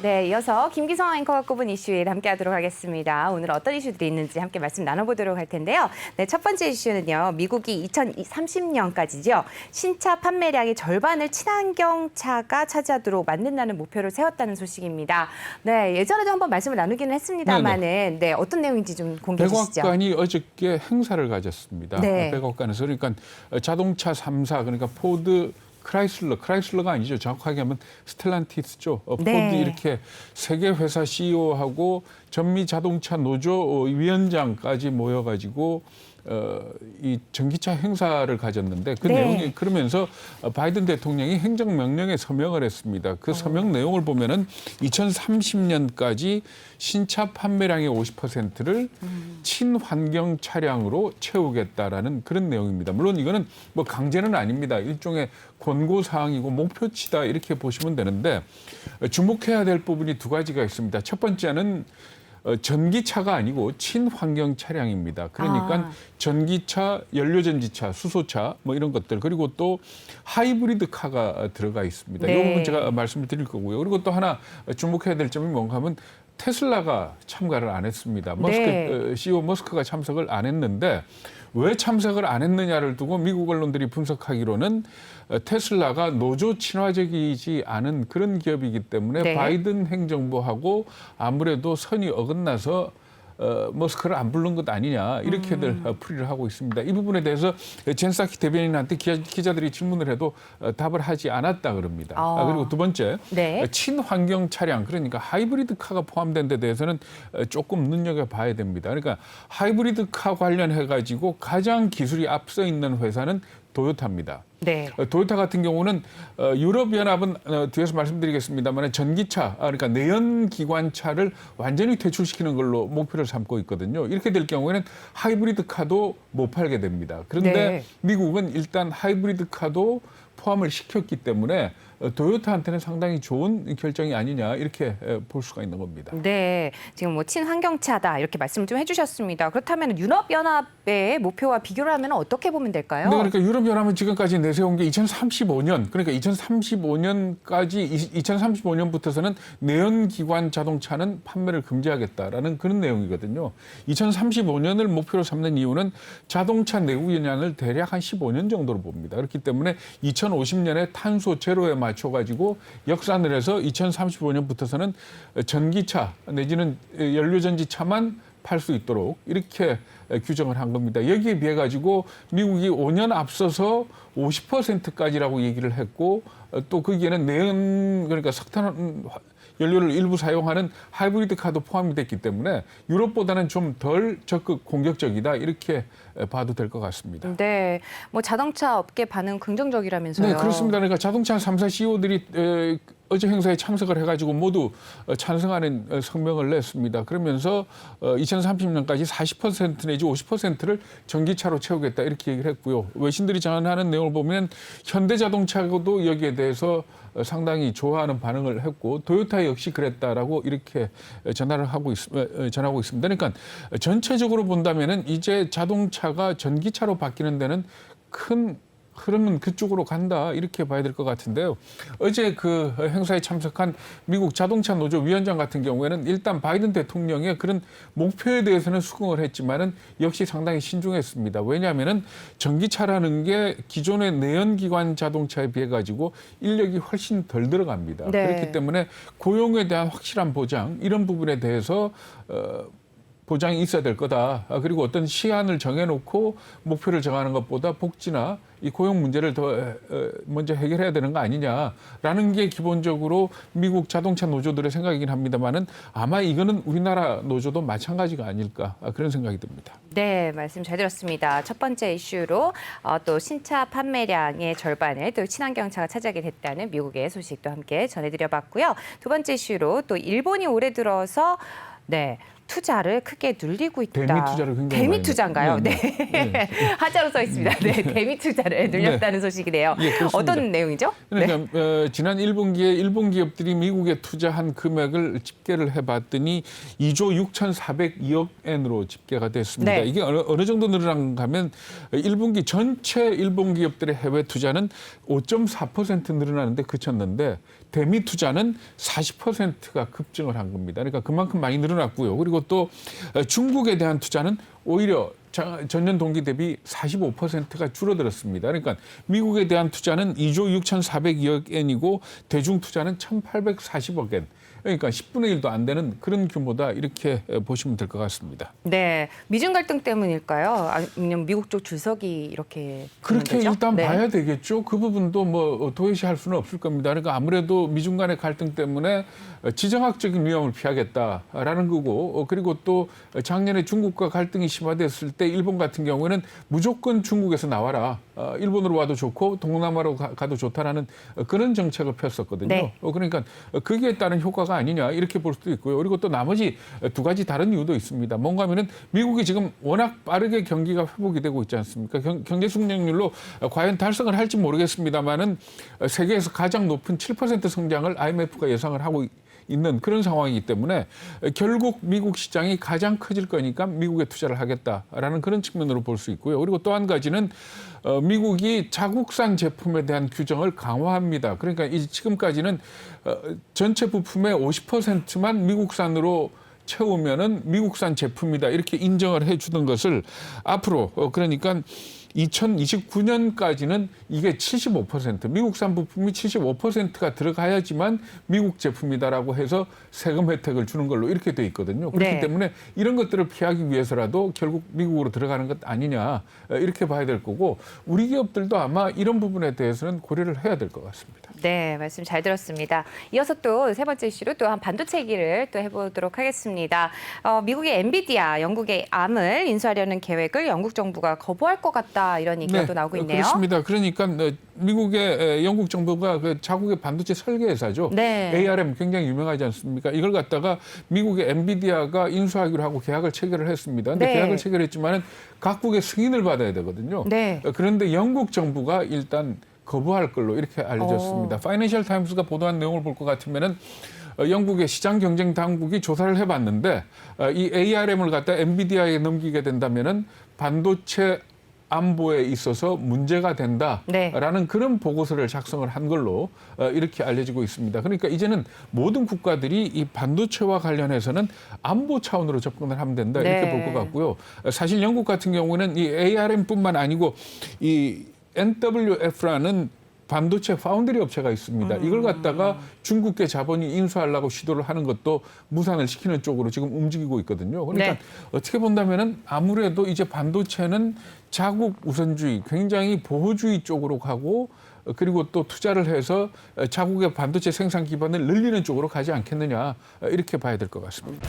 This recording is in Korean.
네, 이어서 김기성 앵커가 꼽은 이슈를 함께하도록 하겠습니다. 오늘 어떤 이슈들이 있는지 함께 말씀 나눠보도록 할 텐데요. 네, 첫 번째 이슈는요. 미국이 2030년까지죠. 신차 판매량의 절반을 친환경차가 차지하도록 만든다는 목표를 세웠다는 소식입니다. 네, 예전에도 한번 말씀을 나누기는 했습니다만은 네, 어떤 내용인지 좀 공개해 주시죠. 백악관이 어저께 행사를 가졌습니다. 네. 백악관에서 그러니까 자동차 3사 그러니까 포드, 크라이슬러가 아니죠. 정확하게 하면 스텔란티스죠. 포드 네. 이렇게 세계 회사 CEO하고 전미 자동차 노조 위원장까지 모여가지고 이 전기차 행사를 가졌는데 그 네. 내용이 그러면서 바이든 대통령이 행정명령에 서명을 했습니다. 그 서명 내용을 보면은 2030년까지 신차 판매량의 50%를 친환경 차량으로 채우겠다라는 그런 내용입니다. 물론 이거는 뭐 강제는 아닙니다. 일종의 권고 사항이고 목표치다 이렇게 보시면 되는데 주목해야 될 부분이 두 가지가 있습니다. 첫 번째는 전기차가 아니고 친환경 차량입니다. 그러니까 전기차, 연료전지차, 수소차 뭐 이런 것들 그리고 또 하이브리드 카가 들어가 있습니다. 네. 이 부분 제가 말씀을 드릴 거고요. 그리고 또 하나 주목해야 될 점이 뭔가 하면 테슬라가 참가를 안 했습니다. 네. CEO 머스크가 참석을 안 했는데 왜 참석을 안 했느냐를 두고 미국 언론들이 분석하기로는 테슬라가 노조 친화적이지 않은 그런 기업이기 때문에 네. 바이든 행정부하고 아무래도 선이 어긋나서 머스크를 안 부른 것 아니냐 이렇게들 풀이를 하고 있습니다. 이 부분에 대해서 젠 사키 대변인한테 기자들이 질문을 해도 답을 하지 않았다 그럽니다. 그리고 두 번째 네. 친환경 차량 그러니까 하이브리드 카가 포함된 데 대해서는 조금 눈여겨봐야 됩니다. 그러니까 하이브리드 카 관련해 가지고 가장 기술이 앞서 있는 회사는 토요타입니다. 네. 토요타 같은 경우는 유럽연합은 뒤에서 말씀드리겠습니다만 전기차, 그러니까 내연기관차를 완전히 퇴출시키는 걸로 목표를 삼고 있거든요. 이렇게 될 경우에는 하이브리드 카도 못 팔게 됩니다. 그런데 네. 미국은 일단 하이브리드 카도 포함을 시켰기 때문에 토요타한테는 상당히 좋은 결정이 아니냐 이렇게 볼 수가 있는 겁니다. 네, 지금 뭐 친환경차다 이렇게 말씀을 좀 해주셨습니다. 그렇다면 유럽연합의 목표와 비교를 하면 어떻게 보면 될까요? 네, 그러니까 유럽연합은 지금까지 내세운 게 2035년, 그러니까 2035년까지 2035년부터서는 내연기관 자동차는 판매를 금지하겠다라는 그런 내용이거든요. 2035년을 목표로 삼는 이유는 자동차 내구 연한을 대략 한 15년 정도로 봅니다. 그렇기 때문에 2050년에 탄소 제로에 맞춰가지고 역산을 해서 2035년부터서는 전기차 내지는 연료전지차만 팔 수 있도록 이렇게 규정을 한 겁니다. 여기에 비해 가지고 미국이 5년 앞서서 50%까지라고 얘기를 했고 또 거기에는 내연 그러니까 석탄 연료를 일부 사용하는 하이브리드 카도 포함이 됐기 때문에 유럽보다는 좀 덜 적극 공격적이다 이렇게 봐도 될 것 같습니다. 네, 뭐 자동차 업계 반응 긍정적이라면서요? 네, 그렇습니다. 그러니까 자동차 3사 CEO들이 어제 행사에 참석을 해가지고 모두 찬성하는 성명을 냈습니다. 그러면서 2030년까지 40% 내지 50%를 전기차로 채우겠다 이렇게 얘기를 했고요. 외신들이 전하는 내용을 보면 현대자동차도 여기에 대해서 상당히 좋아하는 반응을 했고 토요타 역시 그랬다라고 이렇게 전하고 있습니다. 그러니까 전체적으로 본다면은 이제 자동차가 전기차로 바뀌는 데는 큰 흐름은 그쪽으로 간다 이렇게 봐야 될 것 같은데요. 어제 그 행사에 참석한 미국 자동차 노조 위원장 같은 경우에는 일단 바이든 대통령의 그런 목표에 대해서는 수긍을 했지만은 역시 상당히 신중했습니다. 왜냐하면은 전기차라는 게 기존의 내연기관 자동차에 비해 가지고 인력이 훨씬 덜 들어갑니다. 네. 그렇기 때문에 고용에 대한 확실한 보장 이런 부분에 대해서 보장이 있어야 될 거다. 그리고 어떤 시한을 정해놓고 목표를 정하는 것보다 복지나 이 고용 문제를 더 먼저 해결해야 되는 거 아니냐라는 게 기본적으로 미국 자동차 노조들의 생각이긴 합니다만은 아마 이거는 우리나라 노조도 마찬가지가 아닐까 그런 생각이 듭니다. 네, 말씀 잘 들었습니다. 첫 번째 이슈로 또 신차 판매량의 절반을 또 친환경차가 차지하게 됐다는 미국의 소식도 함께 전해드려봤고요. 두 번째 이슈로 또 일본이 올해 들어서 투자를 크게 늘리고 있다. 대미 투자를 굉장히 대미 많이 투자인가요? 네. 하자로 써 있습니다. 네, 대미 투자를 늘렸다는 소식이네요. 예, 그렇습니다. 어떤 내용이죠? 그러니까 지난 1분기에 일본 기업들이 미국에 투자한 금액을 집계를 해봤더니 2조 6,402억 엔으로 집계가 됐습니다. 네. 이게 어느 정도 늘어난가 하면 1분기 전체 일본 기업들의 해외 투자는 5.4% 늘어나는데 그쳤는데 대미 투자는 40%가 급증을 한 겁니다. 그러니까 그만큼 많이 늘어났고요. 그리고 또 중국에 대한 투자는 오히려 전년 동기 대비 45%가 줄어들었습니다. 그러니까 미국에 대한 투자는 2조 6,400억 엔이고 대중 투자는 1,840억 엔. 그러니까 10분의 1도 안 되는 그런 규모다 이렇게 보시면 될 것 같습니다. 네, 미중 갈등 때문일까요? 아니면 미국 쪽 주석이 이렇게 그렇게 되죠? 일단 네. 봐야 되겠죠. 그 부분도 뭐 도외시할 수는 없을 겁니다. 그러니까 아무래도 미중 간의 갈등 때문에 지정학적인 위험을 피하겠다라는 거고, 그리고 또 작년에 중국과 갈등이 심화됐을 때 일본 같은 경우에는 무조건 중국에서 나와라. 일본으로 와도 좋고 동남아로 가도 좋다라는 그런 정책을 폈었거든요. 네. 그러니까 거기에 따른 효과가 아니냐 이렇게 볼 수도 있고요. 그리고 또 나머지 두 가지 다른 이유도 있습니다. 뭔가 하면은 미국이 지금 워낙 빠르게 경기가 회복이 되고 있지 않습니까? 경제 성장률로 과연 달성을 할지 모르겠습니다만은 세계에서 가장 높은 7% 성장을 IMF가 예상을 하고 있는 그런 상황이기 때문에 결국 미국 시장이 가장 커질 거니까 미국에 투자를 하겠다라는 그런 측면으로 볼 수 있고요. 그리고 또 한 가지는 미국이 자국산 제품에 대한 규정을 강화합니다. 그러니까 지금까지는 전체 부품의 50%만 미국산으로 채우면은 미국산 제품이다 이렇게 인정을 해주던 것을 앞으로 그러니까 2029년까지는 이게 75% 미국산 부품이 75%가 들어가야지만 미국 제품이다라고 해서 세금 혜택을 주는 걸로 이렇게 돼 있거든요. 그렇기 네. 때문에 이런 것들을 피하기 위해서라도 결국 미국으로 들어가는 것 아니냐 이렇게 봐야 될 거고 우리 기업들도 아마 이런 부분에 대해서는 고려를 해야 될 것 같습니다. 네, 말씀 잘 들었습니다. 이어서 또 세 번째 이슈로 또 한 반도체 얘기를 또 해보도록 하겠습니다. 미국의 엔비디아, 영국의 암을 인수하려는 계획을 영국 정부가 거부할 것 같다 이런 얘기가 또 나오고 있네요. 그렇습니다. 그러니까 미국의 영국 정부가 그 자국의 반도체 설계 회사죠. 네. ARM 굉장히 유명하지 않습니까? 이걸 갖다가 미국의 엔비디아가 인수하기로 하고 계약을 체결을 했습니다. 근데 네. 계약을 체결했지만은 각국의 승인을 받아야 되거든요. 네. 그런데 영국 정부가 일단 거부할 걸로 이렇게 알려졌습니다. 파이낸셜 타임스가 보도한 내용을 볼 것 같으면은 영국의 시장 경쟁 당국이 조사를 해봤는데 이 ARM을 갖다 엔비디아에 넘기게 된다면은 반도체 안보에 있어서 문제가 된다라는 네. 그런 보고서를 작성을 한 걸로 이렇게 알려지고 있습니다. 그러니까 이제는 모든 국가들이 이 반도체와 관련해서는 안보 차원으로 접근을 하면 된다 이렇게 네. 볼 것 같고요. 사실 영국 같은 경우는 이 ARM뿐만 아니고 이 NWF라는 반도체 파운드리 업체가 있습니다. 이걸 갖다가 중국계 자본이 인수하려고 시도를 하는 것도 무산을 시키는 쪽으로 지금 움직이고 있거든요. 그러니까 네. 어떻게 본다면은 아무래도 이제 반도체는 자국 우선주의, 굉장히 보호주의 쪽으로 가고 그리고 또 투자를 해서 자국의 반도체 생산 기반을 늘리는 쪽으로 가지 않겠느냐 이렇게 봐야 될 것 같습니다.